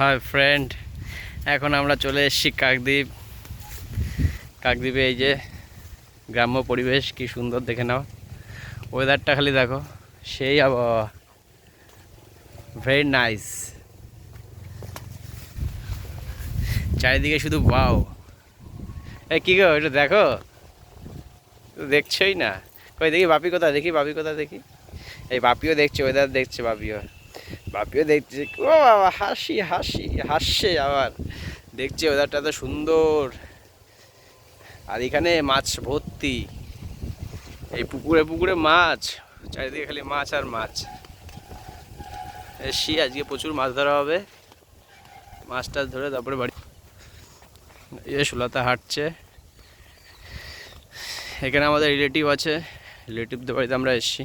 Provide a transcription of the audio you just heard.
Hi friend, এখন আমরা চলে এসেছি কাকদ্বীপ। কাকদ্বীপে এই যে গ্রাম্য পরিবেশ কি সুন্দর, দেখে নাও। ওয়েদারটা খালি দেখো, সেই আবহাওয়া, ভেরি নাইস। চারিদিকে শুধু ওয়াও। এ কি গো, এটা দেখো, দেখছোই না। কই দেখি বাপি কোথায়, দেখি বাপি কোথায়, দেখি। এই বাপিও দেখছে, ওয়েদার দেখছে বাপিও। বাপিও দেখছে, ও বাবা, হাসি হাসি হাসছে আবার। দেখছে ওয়েদারটা তো সুন্দর, আর এখানে মাছ ভর্তি। এই পুকুরে পুকুরে মাছ, চারিদিকে খালি মাছ আর মাছ। এসছি, আজকে প্রচুর মাছ ধরা হবে। মাছ টাছ ধরে তারপরে বাড়ি। এই সুলতা হাঁটছে। এখানে আমাদের রিলেটিভ আছে, রিলেটিভদের বাড়িতে আমরা এসছি।